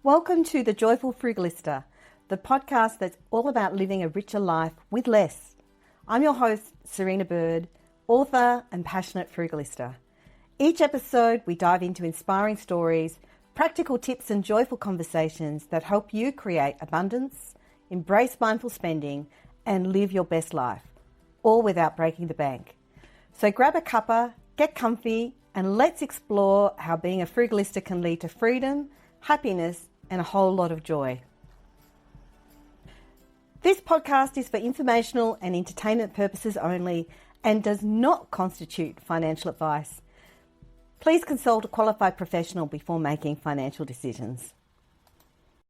Welcome to the Joyful Frugalista, the podcast that's all about living a richer life with less. I'm your host, Serena Bird, author and passionate frugalista. Each episode, we dive into inspiring stories, practical tips and joyful conversations that help you create abundance, embrace mindful spending, and live your best life, all without breaking the bank. So grab a cuppa, get comfy, and let's explore how being a frugalista can lead to freedom, happiness, and a whole lot of joy. This podcast is for informational and entertainment purposes only and does not constitute financial advice. Please consult a qualified professional before making financial decisions.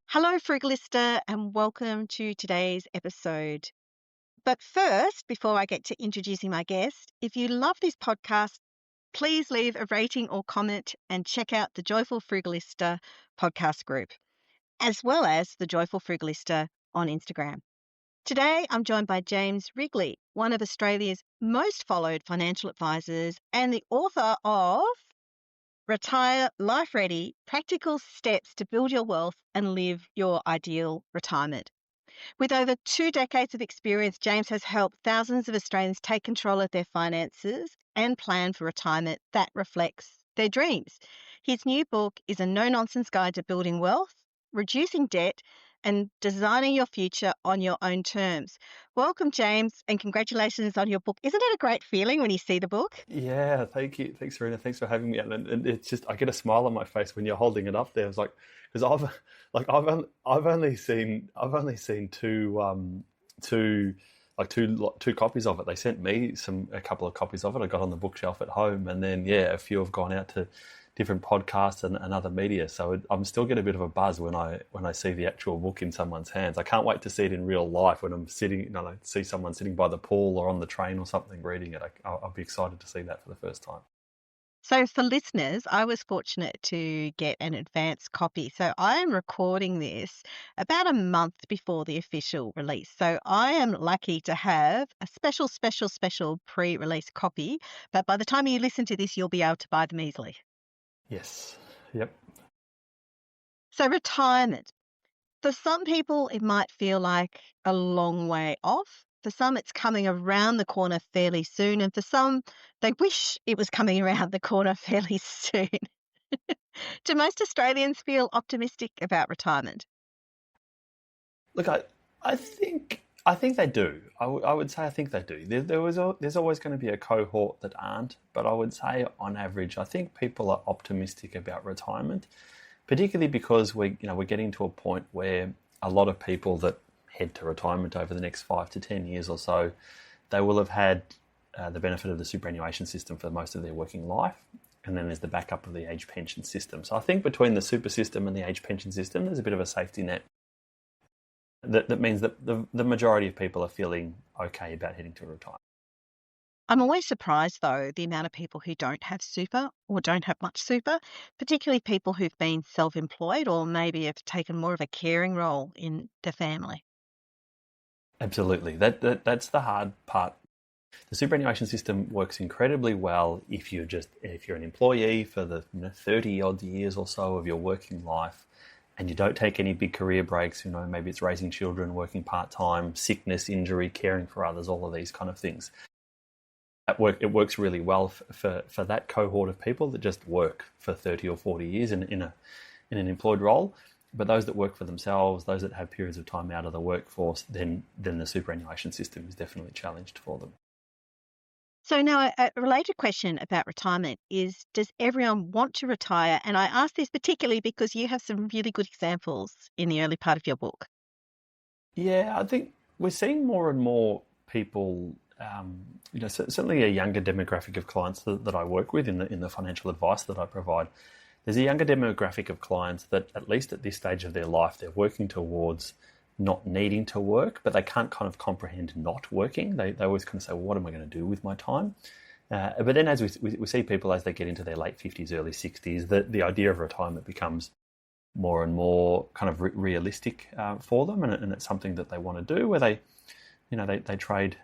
Hello, Frugalista, and welcome to today's episode. But first, before I get to introducing my guest, if you love this podcast, please leave a rating or comment and check out the Joyful Frugalista podcast group, as well as the Joyful Frugalista on Instagram. Today, I'm joined by James Wrigley, one of Australia's most followed financial advisors and the author of Retire Life Ready, Practical Steps to Build Your Wealth and Live Your Ideal Retirement. With over 2 decades of experience, James has helped thousands of Australians take control of their finances and plan for retirement that reflects their dreams. His new book is a no-nonsense guide to building wealth, reducing debt, and designing your future on your own terms. Welcome, James, and congratulations on your book. Isn't it a great feeling when you see the book? Yeah, thank you. Thanks, Serena. Thanks for having me. And it's just, I get a smile on my face when you're holding it up there. It's like, because I've only seen two copies of it. They sent me a couple of copies of it. I got on the bookshelf at home, and then a few have gone out to different podcasts and other media. So I'm still getting a bit of a buzz when I see the actual book in someone's hands. I can't wait to see it in real life when I'm sitting, see someone sitting by the pool or on the train or something reading it. I'll be excited to see that for the first time. So for listeners, I was fortunate to get an advance copy. So I am recording this about a month before the official release. So I am lucky to have a special pre-release copy. But by the time you listen to this, you'll be able to buy them easily. Yes. Yep. So retirement. For some people, it might feel like a long way off. For some, it's coming around the corner fairly soon. And for some, they wish it was coming around the corner fairly soon. Do most Australians feel optimistic about retirement? Look, I think they do. I would say I think they do. There's always going to be a cohort that aren't, but I would say on average, I think people are optimistic about retirement, particularly because we're getting to a point where a lot of people that head to retirement over the next 5 to 10 years or so, they will have had the benefit of the superannuation system for most of their working life. And then there's the backup of the age pension system. So I think between the super system and the age pension system, there's a bit of a safety net. That means that the majority of people are feeling okay about heading to retirement. I'm always surprised, though, the amount of people who don't have super or don't have much super, particularly people who've been self-employed or maybe have taken more of a caring role in the family. Absolutely. That's the hard part. The superannuation system works incredibly well if you're an employee for the 30 odd years or so of your working life, and you don't take any big career breaks. Maybe it's raising children, working part-time, sickness, injury, caring for others, all of these kind of things. It works really well for that cohort of people that just work for 30 or 40 years in an employed role. But those that work for themselves, those that have periods of time out of the workforce, then the superannuation system is definitely challenged for them. So now a related question about retirement is, does everyone want to retire? And I ask this particularly because you have some really good examples in the early part of your book. Yeah, I think we're seeing more and more people, certainly a younger demographic of clients that I work with in the financial advice that I provide. There's a younger demographic of clients that, at least at this stage of their life, they're working towards not needing to work, but they can't kind of comprehend not working. They always kind of say, well, what am I going to do with my time? But then as we see people as they get into their late 50s, early 60s, the idea of retirement becomes more and more kind of realistic for them, and it's something that they want to do, where they trade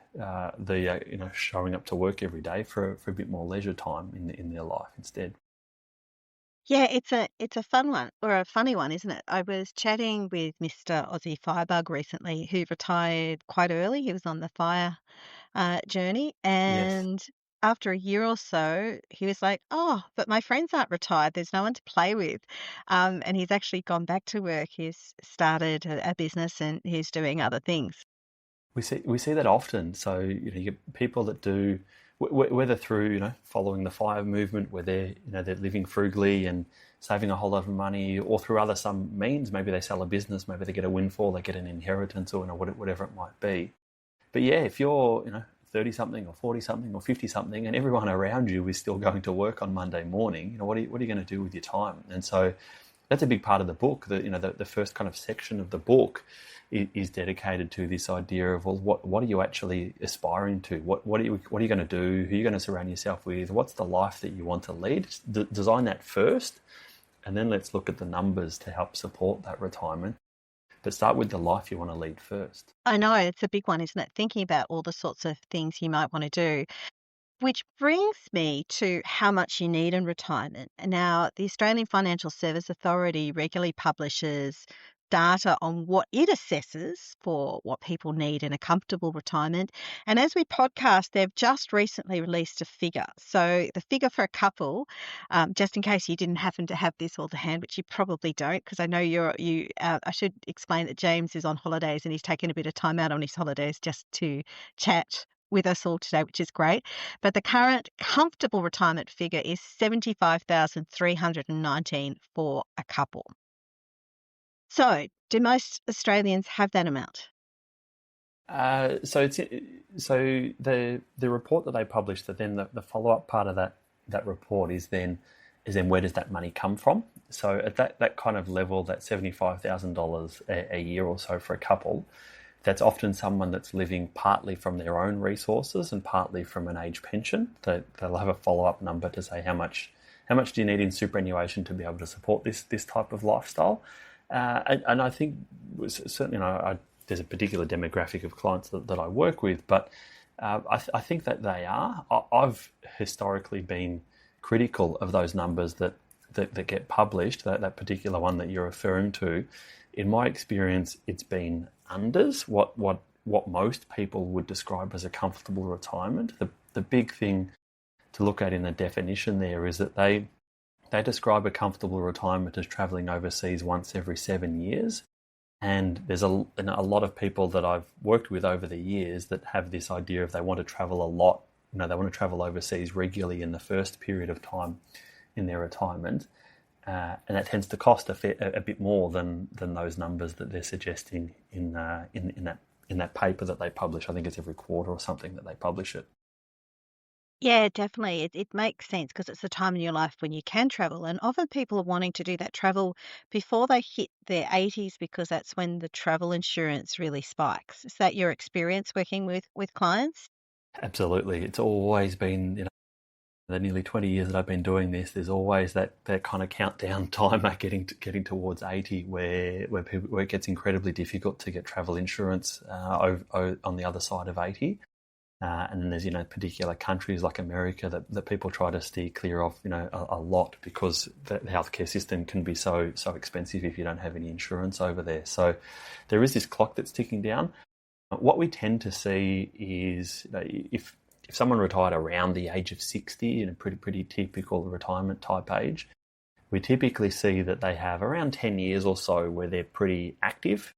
showing up to work every day for a bit more leisure time in their life instead. Yeah, it's a fun one or a funny one, isn't it? I was chatting with Mr. Aussie Firebug recently, who retired quite early. He was on the fire journey, Yes. and after a year or so, he was like, "Oh, but my friends aren't retired. There's no one to play with." And he's actually gone back to work. He's started a business and he's doing other things. We see that often. So you get people that do whether through following the fire movement, where they're living frugally and saving a whole lot of money, or through other some means. Maybe they sell a business, maybe they get a windfall, they get an inheritance, or whatever it might be. But yeah, if you're 30 something or 40 something or 50 something, and everyone around you is still going to work on Monday morning, what are you going to do with your time? And so that's a big part of the book. The first kind of section of the book is dedicated to this idea of, well, what are you actually aspiring to? What are you going to do? Who are you going to surround yourself with? What's the life that you want to lead? Design that first, and then let's look at the numbers to help support that retirement. But start with the life you want to lead first. I know it's a big one, isn't it? Thinking about all the sorts of things you might want to do. Which brings me to how much you need in retirement. Now, the Australian Financial Service Authority regularly publishes data on what it assesses for what people need in a comfortable retirement. And as we podcast, they've just recently released a figure. So the figure for a couple, just in case you didn't happen to have this all to hand, which you probably don't, because I know I should explain that James is on holidays and he's taken a bit of time out on his holidays just to chat with us all today, which is great. But the current comfortable retirement figure is 75,319 for a couple. So, do most Australians have that amount? So the report that they published, that then the follow up part of that report is then where does that money come from? So at that kind of level, that $75,000 a year or so for a couple, that's often someone that's living partly from their own resources and partly from an age pension. They'll have a follow-up number to say how much do you need in superannuation to be able to support this type of lifestyle. And I think certainly, there's a particular demographic of clients that I work with, but I think that they are. I've historically been critical of those numbers that get published, that particular one that you're referring to. In my experience, it's been unders what most people would describe as a comfortable retirement. The big thing to look at in the definition there is that they describe a comfortable retirement as travelling overseas once every 7 years. And there's a lot of people that I've worked with over the years that have this idea of they want to travel a lot. They want to travel overseas regularly in the first period of time in their retirement. And that tends to cost a bit more than those numbers that they're suggesting in that paper that they publish. I think it's every quarter or something that they publish it. Yeah, definitely. It makes sense because it's the time in your life when you can travel. And often people are wanting to do that travel before they hit their 80s because that's when the travel insurance really spikes. Is that your experience working with clients? Absolutely, it's always been the nearly 20 years that I've been doing this, there's always that kind of countdown timer getting towards 80 where it gets incredibly difficult to get travel insurance on the other side of 80. And then there's, particular countries like America that people try to steer clear of, a lot because the healthcare system can be so expensive if you don't have any insurance over there. So there is this clock that's ticking down. What we tend to see is if someone retired around the age of 60, pretty typical retirement type age, we typically see that they have around 10 years or so where they're pretty active.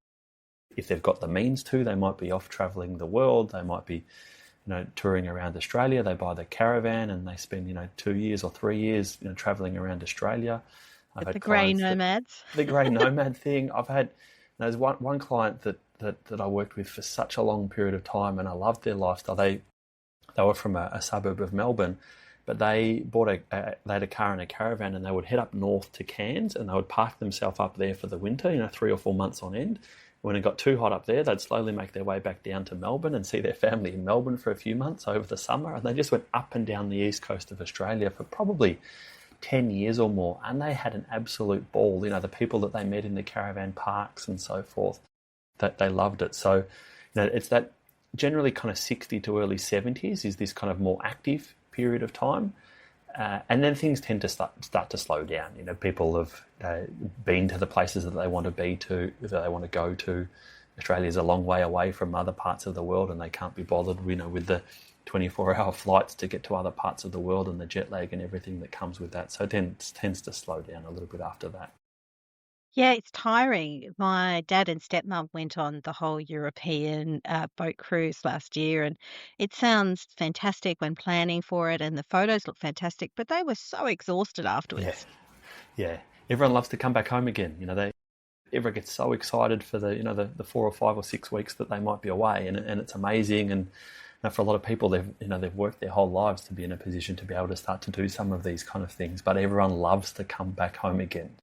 If they've got the means to, they might be off travelling the world. They might be, touring around Australia. They buy the caravan and they spend, 2 years or 3 years, travelling around Australia. The grey nomads. The grey nomad thing. I've had, there's one client that I worked with for such a long period of time, and I loved their lifestyle. They were from a suburb of Melbourne, but they had a car and a caravan, and they would head up north to Cairns, and they would park themselves up there for the winter, 3 or 4 months on end. When it got too hot up there, they'd slowly make their way back down to Melbourne and see their family in Melbourne for a few months over the summer. And they just went up and down the east coast of Australia for probably 10 years or more. And they had an absolute ball. The people that they met in the caravan parks and so forth, that they loved it. So, it's that generally kind of 60 to early 70s is this kind of more active period of time. And then things tend to start to slow down. People have been to the places that they want to be to, that they want to go to. Australia's a long way away from other parts of the world, and they can't be bothered, with the 24-hour flights to get to other parts of the world and the jet lag and everything that comes with that. So it tends to slow down a little bit after that. Yeah, it's tiring. My dad and stepmom went on the whole European boat cruise last year, and it sounds fantastic when planning for it, and the photos look fantastic, but they were so exhausted Yeah, afterwards. yeah. Everyone loves to come back home again. Everyone gets so excited for the 4 or 5 or 6 weeks that they might be away, and it's amazing. And for a lot of people, they've worked their whole lives to be in a position to be able to start to do some of these kind of things. But everyone loves to come back home again.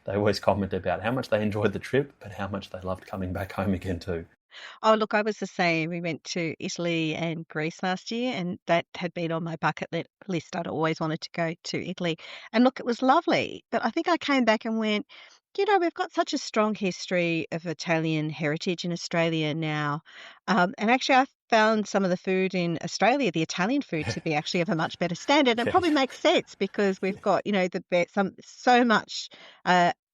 They always comment about how much they enjoyed the trip, but how much they loved coming back home again too. Oh, look, I was the same. We went to Italy and Greece last year, and that had been on my bucket list. I'd always wanted to go to Italy. And look, it was lovely. But I think I came back and went, we've got such a strong history of Italian heritage in Australia now. And actually, I found some of the food in Australia, the Italian food, to be actually of a much better standard. And it Yeah, probably makes sense because we've got, so much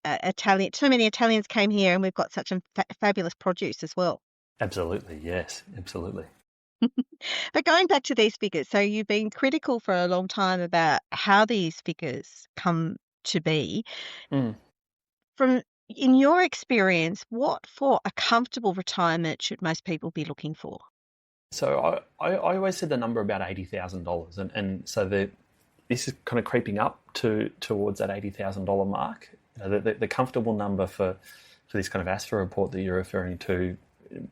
Italian, so many Italians came here, and we've got such a fabulous produce as well. absolutely. Yes, absolutely. But going back to these figures, so you've been critical for a long time about how these figures come to be. Mm. In your experience, what for a comfortable retirement should most people be looking for? So I always said the number about $80,000, and so this is kind of creeping up towards that $80,000 mark. The comfortable number for this kind of ASFA report that you're referring to,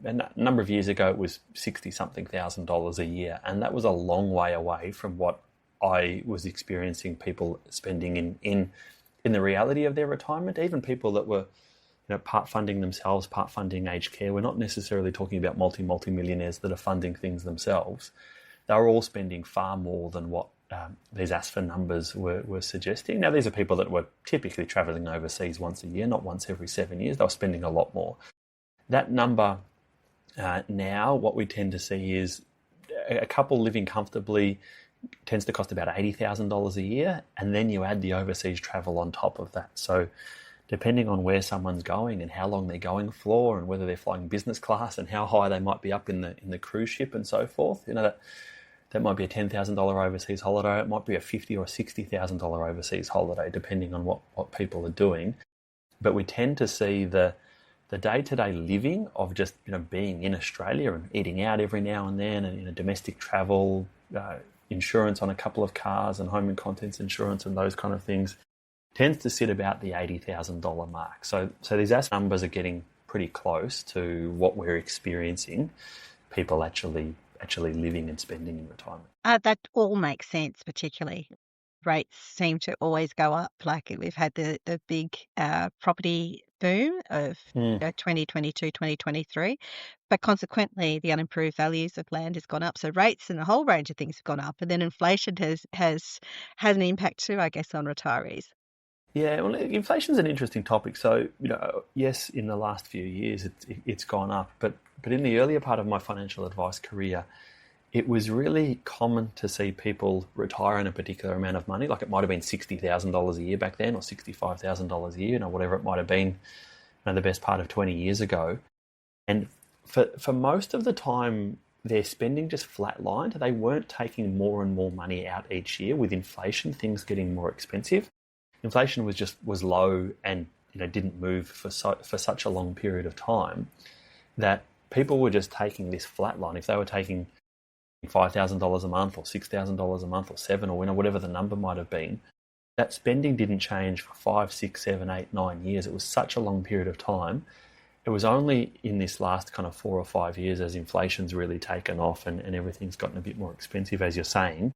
a number of years ago, it was $60-something thousand a year, and that was a long way away from what I was experiencing people spending in the reality of their retirement. Even people that were part funding themselves, part funding aged care. We're not necessarily talking about multi-millionaires that are funding things themselves. They're all spending far more than what these ASFA numbers were suggesting. Now, these are people that were typically travelling overseas once a year, not once every 7 years. They were spending a lot more. That number now, what we tend to see is a couple living comfortably tends to cost about $80,000 a year, and then you add the overseas travel on top of that. So depending on where someone's going and how long they're going for, and whether they're flying business class and how high they might be up in the cruise ship and so forth, that might be a $10,000 overseas holiday. It might be a $50,000 or $60,000 overseas holiday, depending on what people are doing. But we tend to see the day-to-day living of just being in Australia and eating out every now and then, and domestic travel, insurance on a couple of cars, and home and contents insurance and those kind of things, tends to sit about the $80,000 mark. So these ASFA numbers are getting pretty close to what we're experiencing people actually living and spending in retirement. That all makes sense, particularly. Rates seem to always go up. Like we've had the big property boom of 2022, 2023, but consequently the unimproved values of land has gone up. So rates and a whole range of things have gone up, and then inflation has an impact too, I guess, on retirees. Yeah, well, inflation's an interesting topic. So, yes, in the last few years it's gone up, but in the earlier part of my financial advice career, it was really common to see people retire in a particular amount of money. Like it might have been $60,000 a year back then, or $65,000 a year, whatever it might have been, the best part of 20 years ago. And for most of the time, their spending just flatlined. They weren't taking more and more money out each year. With inflation, things getting more expensive. Inflation was low and didn't move for such a long period of time that people were just taking this flat line. If they were taking $5,000 a month or $6,000 a month or $7,000 or whatever the number might have been, that spending didn't change for 5, 6, 7, 8, 9 years. It was such a long period of time. It was only in this last kind of 4 or 5 years, as inflation's really taken off and everything's gotten a bit more expensive, as you're saying,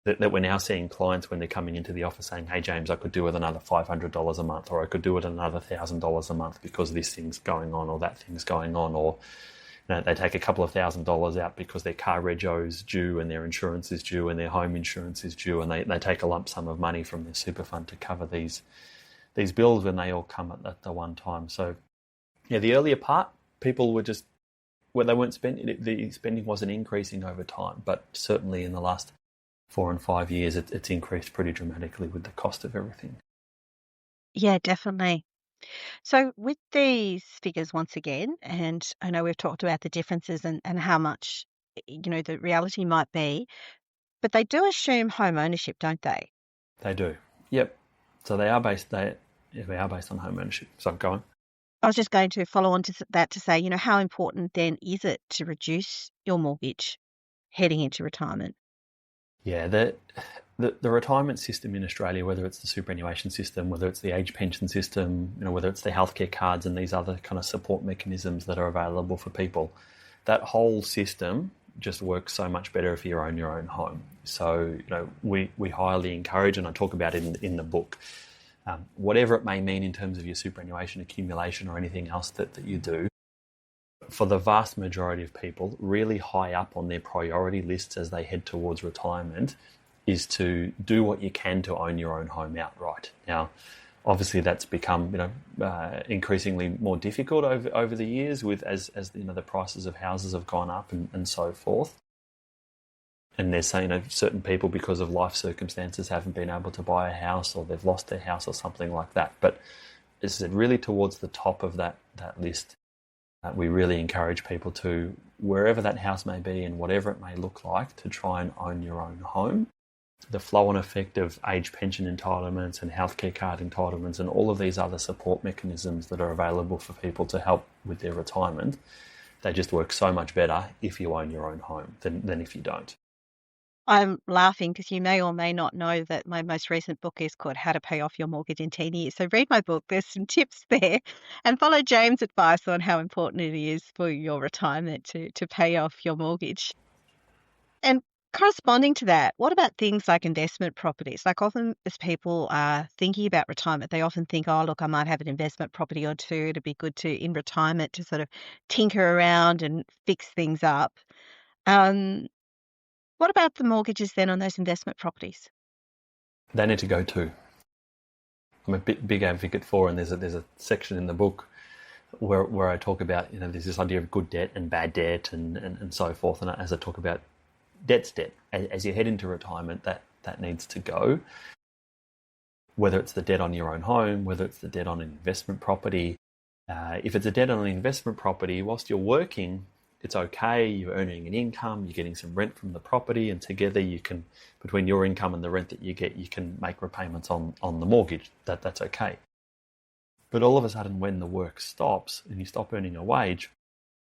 that we're now seeing clients when they're coming into the office saying, hey, James, I could do with another $500 a month, or I could do with another $1,000 a month because this thing's going on or that thing's going on, or they take a couple of $1,000s out because their car rego's due and their insurance is due and their home insurance is due, and they take a lump sum of money from their super fund to cover these bills when they all come at the one time. So, yeah, the earlier part, people were just, they weren't spending, the spending wasn't increasing over time, but certainly in the last 4 and 5 years, it's increased pretty dramatically with the cost of everything. Yeah, definitely. So with these figures, once again, and I know we've talked about the differences and how much, the reality might be, but they do assume home ownership, don't they? They do. Yep. So we are based on home ownership. So go on. I was just going to follow on to that to say, how important then is it to reduce your mortgage heading into retirement? Yeah, the retirement system in Australia, whether it's the superannuation system, whether it's the age pension system, whether it's the healthcare cards and these other kind of support mechanisms that are available for people, that whole system just works so much better if you own your own home. So, we highly encourage, and I talk about it in the book, whatever it may mean in terms of your superannuation accumulation or anything else that you do, for the vast majority of people, really high up on their priority lists as they head towards retirement is to do what you can to own your own home outright. Now, obviously, that's become increasingly more difficult over the years as the prices of houses have gone up and so forth. And there's certain people, because of life circumstances, haven't been able to buy a house or they've lost their house or something like that. But it's really towards the top of that list. We really encourage people to, wherever that house may be and whatever it may look like, to try and own your own home. The flow-on effect of age pension entitlements and healthcare card entitlements and all of these other support mechanisms that are available for people to help with their retirement, they just work so much better if you own your own home than if you don't. I'm laughing because you may or may not know that my most recent book is called How to Pay Off Your Mortgage in 10 Years. So read my book. There's some tips there, and follow James' advice on how important it is for your retirement to pay off your mortgage. And corresponding to that, what about things like investment properties? Like, often as people are thinking about retirement, they often think, oh, look, I might have an investment property or two. It'd be good to, in retirement, to sort of tinker around and fix things up. What about the mortgages then on those investment properties? They need to go too. I'm a big advocate for, and there's a section in the book where I talk about, there's this idea of good debt and bad debt and so forth. And as I talk about debt's debt, as you head into retirement, that needs to go. Whether it's the debt on your own home, whether it's the debt on an investment property. If it's a debt on an investment property, whilst you're working, it's okay, you're earning an income, you're getting some rent from the property, and together you can, between your income and the rent that you get, you can make repayments on the mortgage. That's okay. But all of a sudden, when the work stops and you stop earning a wage,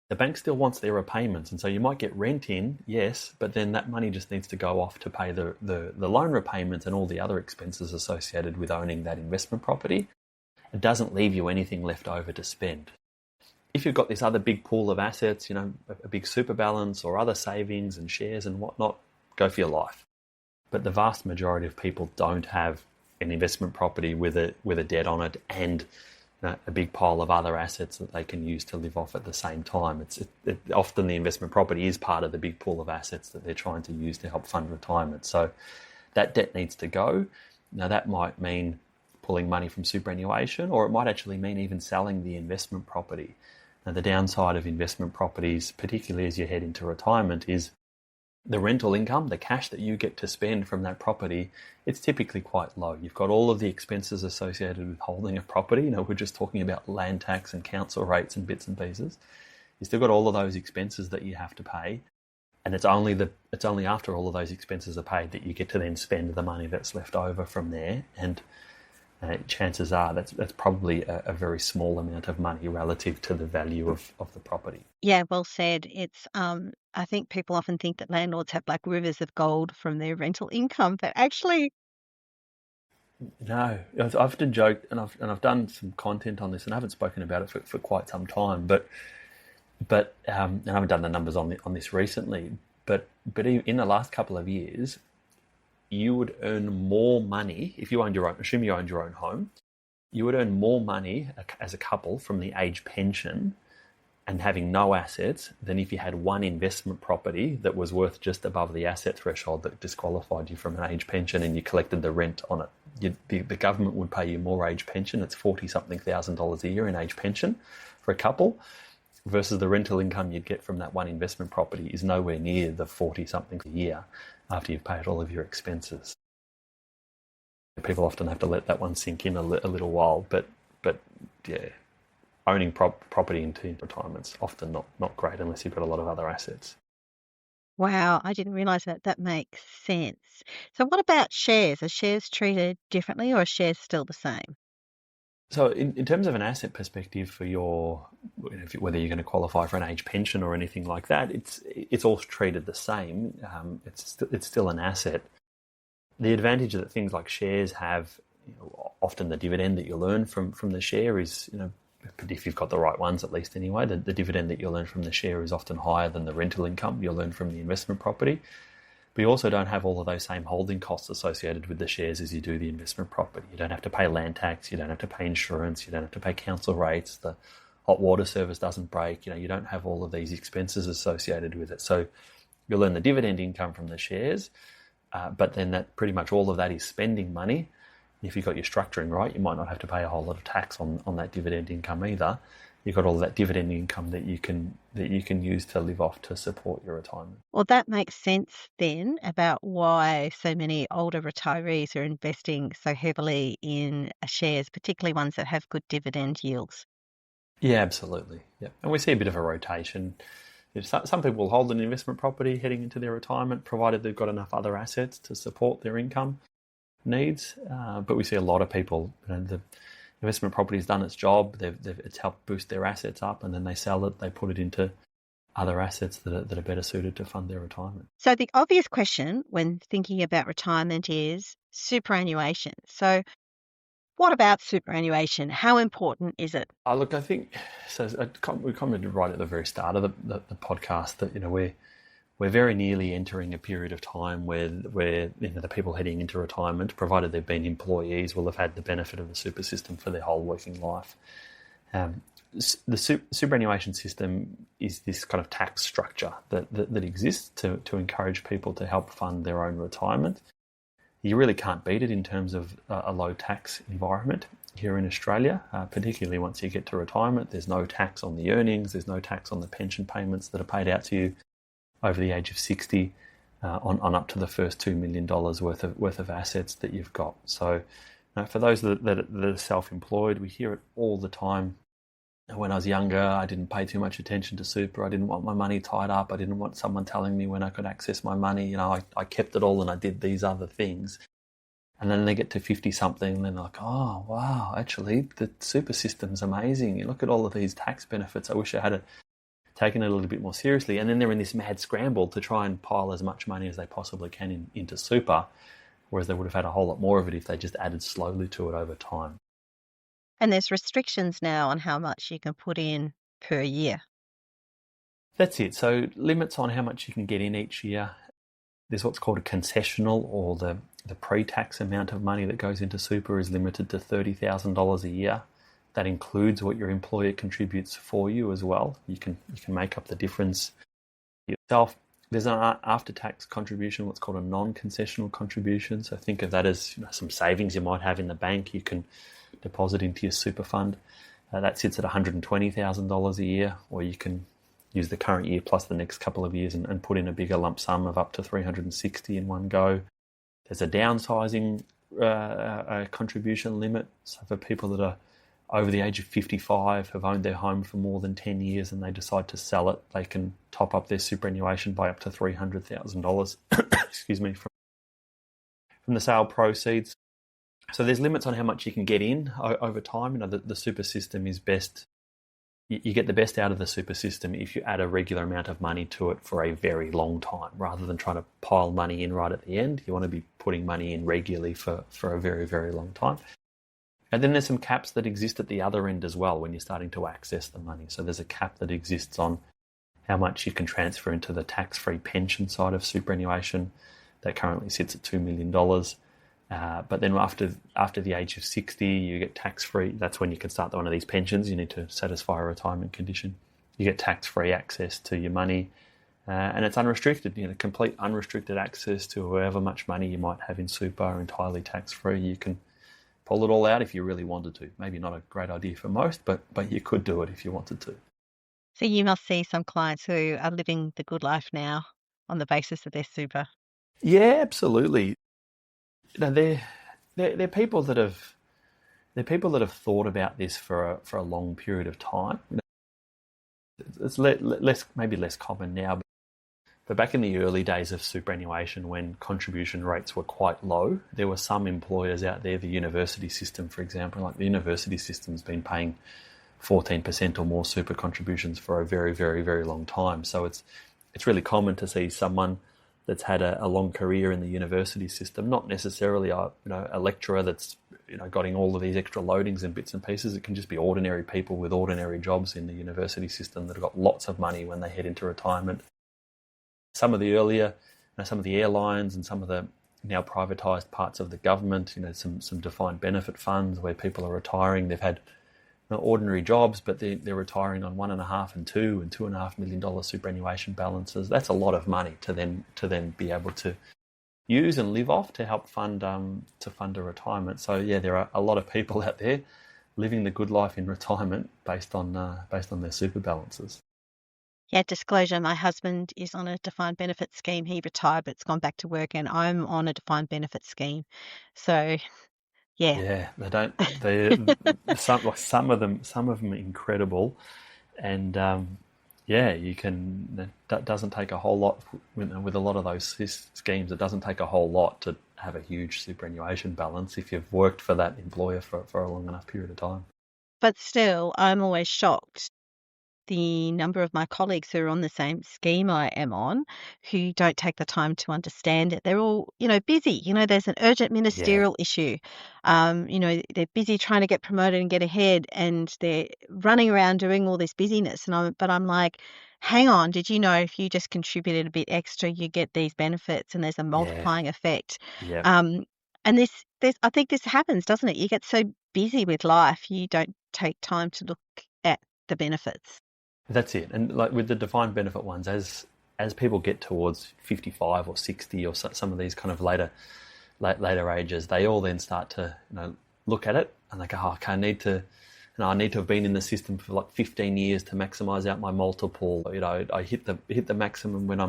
the bank still wants their repayments. And so you might get rent in, yes, but then that money just needs to go off to pay the loan repayments and all the other expenses associated with owning that investment property. It doesn't leave you anything left over to spend. If you've got this other big pool of assets, a big super balance or other savings and shares and whatnot, go for your life. But the vast majority of people don't have an investment property with a debt on it and a big pile of other assets that they can use to live off at the same time. Often the investment property is part of the big pool of assets that they're trying to use to help fund retirement. So that debt needs to go. Now that might mean pulling money from superannuation, or it might actually mean even selling the investment property. Now, the downside of investment properties, particularly as you head into retirement, is the rental income, the cash that you get to spend from that property, it's typically quite low. You've got all of the expenses associated with holding a property. We're just talking about land tax and council rates and bits and pieces. You've still got all of those expenses that you have to pay. And it's only after all of those expenses are paid that you get to then spend the money that's left over from there. And chances are that's probably a very small amount of money relative to the value of the property. Yeah, well said. It's I think people often think that landlords have like rivers of gold from their rental income, but actually, no. I've often joked, and I've done some content on this, and I haven't spoken about it for quite some time. But and I haven't done the numbers on this recently. But in the last couple of years, you would earn more money if you owned your own. Assume you owned your own home. You would earn more money as a couple from the age pension and having no assets than if you had one investment property that was worth just above the asset threshold that disqualified you from an age pension, and you collected the rent on it. The government would pay you more age pension. It's $40-something thousand a year in age pension for a couple. versus the rental income you'd get from that one investment property is nowhere near the 40-something a year after you've paid all of your expenses. People often have to let that one sink in a little while, but yeah, owning property into retirement's often not great unless you've got a lot of other assets. Wow, I didn't realize that. That makes sense. So what about shares? Are shares treated differently or are shares still the same? So in terms of an asset perspective for whether you're going to qualify for an age pension or anything like that, it's all treated the same. It's still an asset. The advantage that things like shares have, often the dividend that you'll earn from the share is, if you've got the right ones at least anyway, the dividend that you'll earn from the share is often higher than the rental income you'll earn from the investment property. But you also don't have all of those same holding costs associated with the shares as you do the investment property. You don't have to pay land tax, you don't have to pay insurance, you don't have to pay council rates, the hot water service doesn't break, you don't have all of these expenses associated with it. So you'll earn the dividend income from the shares, but then that pretty much all of that is spending money. If you've got your structuring right, you might not have to pay a whole lot of tax on that dividend income either. You've got all that dividend income that you can use to live off to support your retirement. Well, that makes sense then about why so many older retirees are investing so heavily in shares, particularly ones that have good dividend yields. Yeah, absolutely. Yeah, and we see a bit of a rotation. Some people will hold an investment property heading into their retirement, provided they've got enough other assets to support their income needs. But we see a lot of people, the investment property's done its job. It's helped boost their assets up, and then they sell it. They put it into other assets that are better suited to fund their retirement. So the obvious question when thinking about retirement is superannuation. So what about superannuation? How important is it? Look, I think so. We commented right at the very start of the podcast that we're very nearly entering a period of time where the people heading into retirement, provided they've been employees, will have had the benefit of the super system for their whole working life. The superannuation system is this kind of tax structure that exists to encourage people to help fund their own retirement. You really can't beat it in terms of a low tax environment here in Australia, particularly once you get to retirement. There's no tax on the earnings, there's no tax on the pension payments that are paid out to you over the age of 60 on up to the first $2 million worth of assets that you've got. So for those that are self-employed, we hear it all the time. When I was younger, I didn't pay too much attention to super. I didn't want my money tied up. I didn't want someone telling me when I could access my money. I kept it all and I did these other things. And then they get to 50-something and they're like, oh, wow, actually, the super system's amazing. You look at all of these tax benefits. I wish I had taken it a little bit more seriously. And then they're in this mad scramble to try and pile as much money as they possibly can into super, whereas they would have had a whole lot more of it if they just added slowly to it over time. And there's restrictions now on how much you can put in per year. That's it. So limits on how much you can get in each year. There's what's called a concessional, or the pre-tax amount of money that goes into super is limited to $30,000 a year. That includes what your employer contributes for you as well. You can make up the difference yourself. There's an after-tax contribution, what's called a non-concessional contribution. So think of that as some savings you might have in the bank. You can deposit into your super fund. That sits at $120,000 a year, or you can use the current year plus the next couple of years and put in a bigger lump sum of up to $360 in one go. There's a downsizing contribution limit. So for people that are over the age of 55, have owned their home for more than 10 years and they decide to sell it, they can top up their superannuation by up to $300,000 excuse me, from the sale proceeds. So there's limits on how much you can get in over time. The super system is best. You get the best out of the super system if you add a regular amount of money to it for a very long time, rather than trying to pile money in right at the end. You want to be putting money in regularly for a very, very long time. And then there's some caps that exist at the other end as well when you're starting to access the money. So there's a cap that exists on how much you can transfer into the tax-free pension side of superannuation. That currently sits at $2 million. But then after the age of 60, you get tax-free. That's when you can start one of these pensions. You need to satisfy a retirement condition. You get tax-free access to your money, and it's unrestricted. Complete unrestricted access to however much money you might have in super, entirely tax-free. You can pull it all out if you really wanted to. Maybe not a great idea for most, but you could do it if you wanted to. So you must see some clients who are living the good life now on the basis of their super. Yeah, absolutely. They're people that have thought about this for a long period of time. It's less maybe less common now, but back in the early days of superannuation, when contribution rates were quite low, there were some employers out there, the university system, for example, like the university system's been paying 14% or more super contributions for a very, very, very long time. So it's really common to see someone that's had a long career in the university system, not necessarily a lecturer that's getting all of these extra loadings and bits and pieces. It can just be ordinary people with ordinary jobs in the university system that have got lots of money when they head into retirement. Some of the earlier, some of the airlines and some of the now privatised parts of the government, some defined benefit funds where people are retiring. They've had ordinary jobs, but they're retiring on $1.5 and $2.5 million superannuation balances. That's a lot of money to then be able to use and live off to help fund a retirement. So yeah, there are a lot of people out there living the good life in retirement based on their super balances. Yeah, disclosure, my husband is on a defined benefit scheme. He retired but's gone back to work, and I'm on a defined benefit scheme. So yeah. Yeah, they don't. Some of them are incredible, and yeah, you can. That doesn't take a whole lot with a lot of those schemes. It doesn't take a whole lot to have a huge superannuation balance if you've worked for that employer for a long enough period of time. But still, I'm always shocked the number of my colleagues who are on the same scheme I am on who don't take the time to understand it. They're all, busy. There's an urgent Yeah, ministerial issue. They're busy trying to get promoted and get ahead, and they're running around doing all this busyness. But I'm like, hang on, did you know if you just contributed a bit extra, you get these benefits, and there's a yeah, multiplying effect. yeah. And I think this happens, doesn't it? You get so busy with life, you don't take time to look at the benefits. That's it. And like with the defined benefit ones, as people get towards 55 or 60 or some of these kind of later ages, they all then start to look at it and they go, oh, okay, I need to have been in the system for like 15 years to maximise out my multiple. I hit the maximum when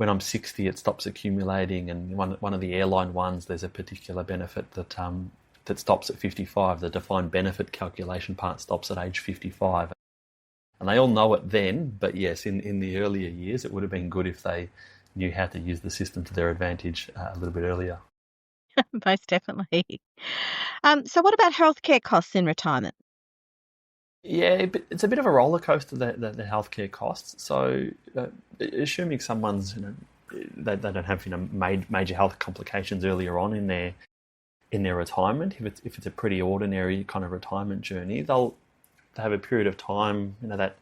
I'm 60. It stops accumulating, and one of the airline ones, there's a particular benefit that stops at 55. The defined benefit calculation part stops at age 55. And they all know it then, but yes, in the earlier years, it would have been good if they knew how to use the system to their advantage a little bit earlier. Most definitely. So what about healthcare costs in retirement? Yeah, but it's a bit of a roller coaster, the healthcare costs. So, assuming someone's they don't have major health complications earlier on in their retirement, if it's a pretty ordinary kind of retirement journey, they'll have a period of time, that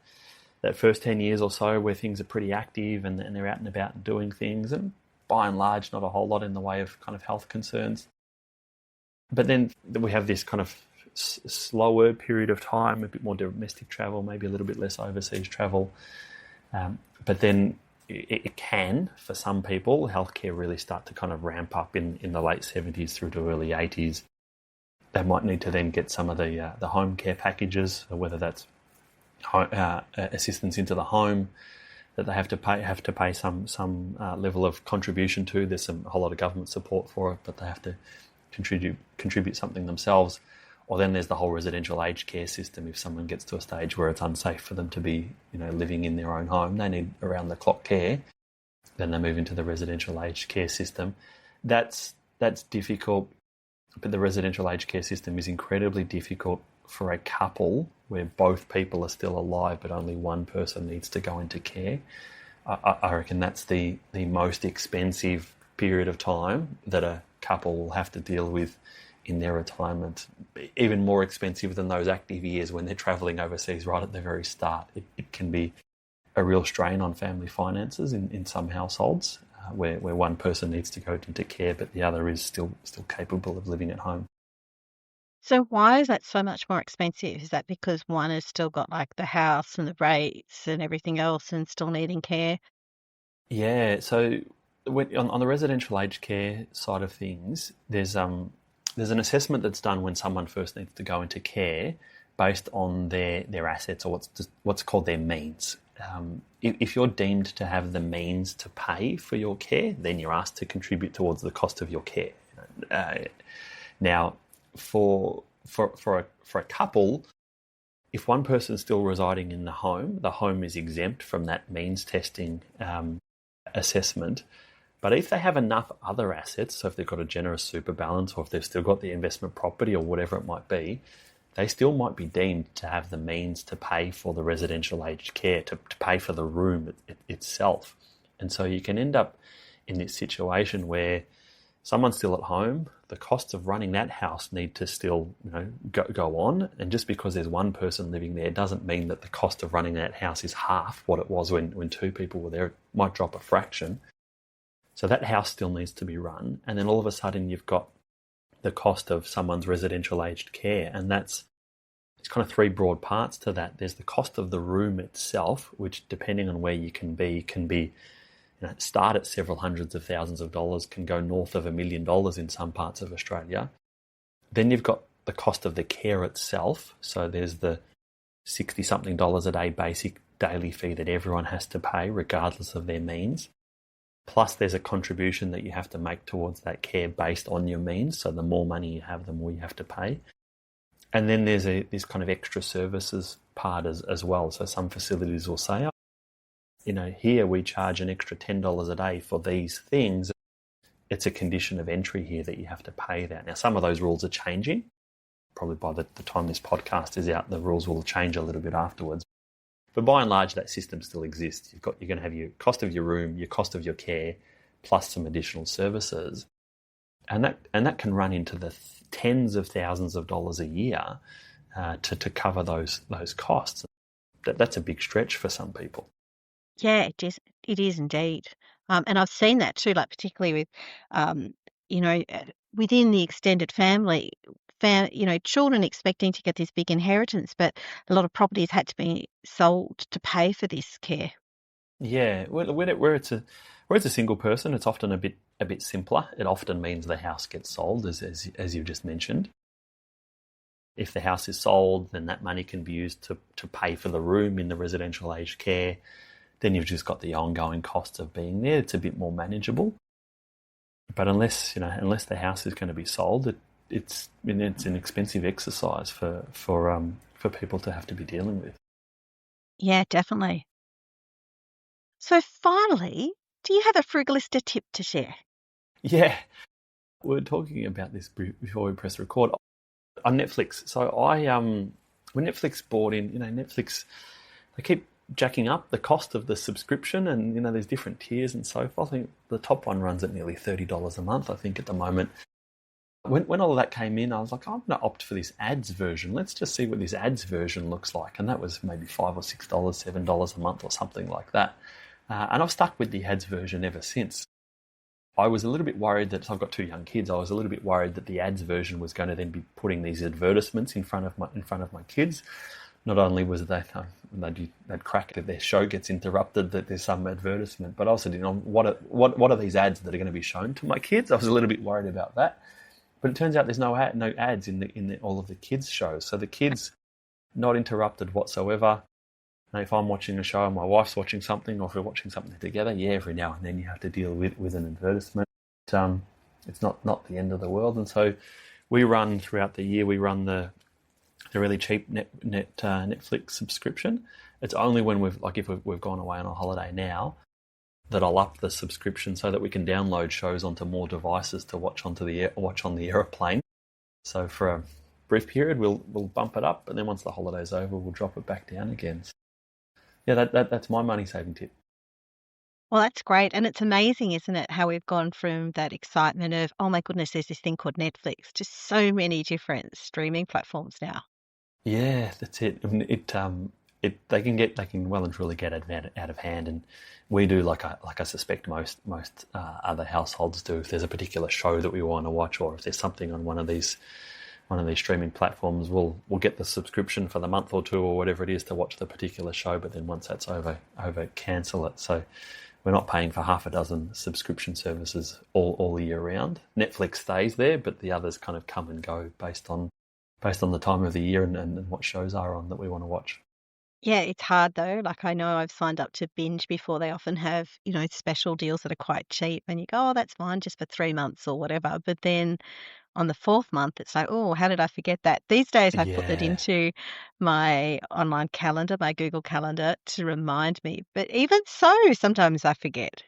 first 10 years or so where things are pretty active and they're out and about and doing things, and by and large, not a whole lot in the way of kind of health concerns. But then we have this kind of slower period of time, a bit more domestic travel, maybe a little bit less overseas travel. But then it can, for some people, healthcare really start to kind of ramp up in the late 70s through to early 80s. They might need to then get some of the home care packages, whether that's assistance into the home that they have to pay some level of contribution to. There's a whole lot of government support for it, but they have to contribute something themselves. Or then there's the whole residential aged care system. If someone gets to a stage where it's unsafe for them to be living in their own home, they need around the clock care. Then they move into the residential aged care system. That's difficult. But the residential aged care system is incredibly difficult for a couple where both people are still alive but only one person needs to go into care. I reckon that's the most expensive period of time that a couple will have to deal with in their retirement. Even more expensive than those active years when they're travelling overseas right at the very start. It can be a real strain on family finances in some households. Where one person needs to go into care, but the other is still capable of living at home. So why is that so much more expensive? Is that because one has still got like the house and the rates and everything else and still needing care? Yeah, so on the residential aged care side of things, there's an assessment that's done when someone first needs to go into care based on their assets, or what's called their means. If you're deemed to have the means to pay for your care, then you're asked to contribute towards the cost of your care. Now, for a couple, if one person's still residing in the home is exempt from that means testing assessment. But if they have enough other assets, so if they've got a generous super balance, or if they've still got the investment property or whatever it might be, they still might be deemed to have the means to pay for the residential aged care, to pay for the room itself. And so you can end up in this situation where someone's still at home, the costs of running that house need to still go on. And just because there's one person living there doesn't mean that the cost of running that house is half what it was when two people were there. It might drop a fraction. So that house still needs to be run. And then all of a sudden you've got the cost of someone's residential aged care. And there's kind of three broad parts to that. There's the cost of the room itself, which depending on where you can be start at several hundreds of thousands of dollars, can go north of $1 million in some parts of Australia. Then you've got the cost of the care itself. So there's the $60-something a day basic daily fee that everyone has to pay regardless of their means. Plus there's a contribution that you have to make towards that care based on your means. So the more money you have, the more you have to pay. And then there's this kind of extra services part as well. So some facilities will say, here we charge an extra $10 a day for these things. It's a condition of entry here that you have to pay that. Now, some of those rules are changing. Probably by the time this podcast is out, the rules will change a little bit afterwards. But by and large, that system still exists. You're going to have your cost of your room, your cost of your care, plus some additional services. And that can run into the tens of thousands of dollars a year to cover those costs. That's a big stretch for some people. Yeah, it is indeed. And I've seen that too, like particularly with, within the extended family, children expecting to get this big inheritance, but a lot of properties had to be sold to pay for this care. Yeah, where it's a single person, it's often a bit simpler. It often means the house gets sold, as you've just mentioned. If the house is sold, then that money can be used to pay for the room in the residential aged care. Then you've just got the ongoing costs of being there. It's a bit more manageable. But unless the house is going to be sold, it's an expensive exercise for people to have to be dealing with. Yeah, definitely. So finally, do you have a Frugalista tip to share? Yeah, we were talking about this before we press record on Netflix. So when Netflix bought in, Netflix, they keep jacking up the cost of the subscription, and there's different tiers and so forth. I think the top one runs at nearly $30 a month, I think, at the moment. When all of that came in, I was like, I'm going to opt for this ads version. Let's just see what this ads version looks like. And that was maybe $5 or $6, $7 a month or something like that. And I've stuck with the ads version ever since. I was a little bit worried that, so I've got two young kids, I was a little bit worried that the ads version was going to then be putting these advertisements in front of my kids. Not only was they'd crack if their show gets interrupted, that there's some advertisement, but also, what are these ads that are going to be shown to my kids? I was a little bit worried about that. But it turns out there's no ads in all of the kids' shows. So the kids not interrupted whatsoever. And if I'm watching a show and my wife's watching something, or if we're watching something together, every now and then you have to deal with an advertisement. It's not the end of the world. And so we run throughout the year, the really cheap Netflix subscription. It's only when if we've gone away on a holiday now that I'll up the subscription so that we can download shows onto more devices to watch on the aeroplane. So for a brief period, we'll bump it up, and then once the holiday's over, we'll drop it back down again. Yeah, that's my money saving tip. Well, that's great. And it's amazing, isn't it, how we've gone from that excitement of, oh my goodness, there's this thing called Netflix, to so many different streaming platforms now. Yeah, that's it. They can well and truly get out of hand, and we do like I suspect most other households do. If there's a particular show that we want to watch, or if there's something on one of these streaming platforms, we'll get the subscription for the month or two or whatever it is to watch the particular show. But then once that's over, cancel it. So we're not paying for half a dozen subscription services all year round. Netflix stays there, but the others kind of come and go based on based on the time of the year and what shows are on that we want to watch. Yeah, it's hard though. Like I know I've signed up to Binge before. They often have, special deals that are quite cheap and you go, oh, that's fine just for 3 months or whatever. But then on the fourth month, it's like, oh, how did I forget that? These days I put that Yeah. into my online calendar, my Google Calendar to remind me. But even so, sometimes I forget.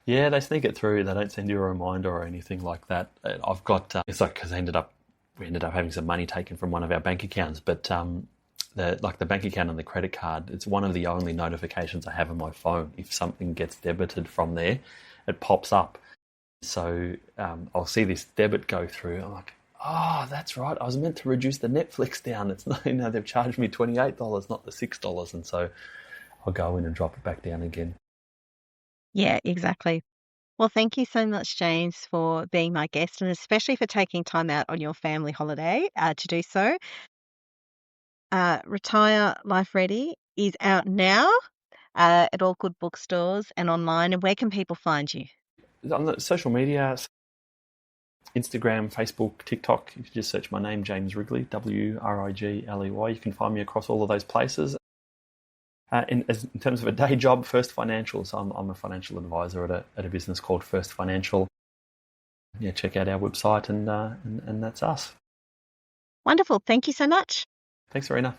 Yeah, they sneak it through. They don't send you a reminder or anything like that. I've got, it's like, because we ended up having some money taken from one of our bank accounts, but the bank account and the credit card, it's one of the only notifications I have on my phone. If something gets debited from there, it pops up. So I'll see this debit go through. I'm like, oh, that's right. I was meant to reduce the Netflix down. It's not, they've charged me $28, not the $6. And so I'll go in and drop it back down again. Yeah, exactly. Well, thank you so much, James, for being my guest and especially for taking time out on your family holiday to do so. Retire Life Ready is out now at all good bookstores and online. And where can people find you? On the social media, Instagram, Facebook, TikTok, if you just search my name, James Wrigley, Wrigley, you can find me across all of those places. In terms of a day job, First Financial, so I'm a financial advisor at a business called First Financial. Yeah, check out our website and that's us. Wonderful. Thank you so much. Thanks, Serena.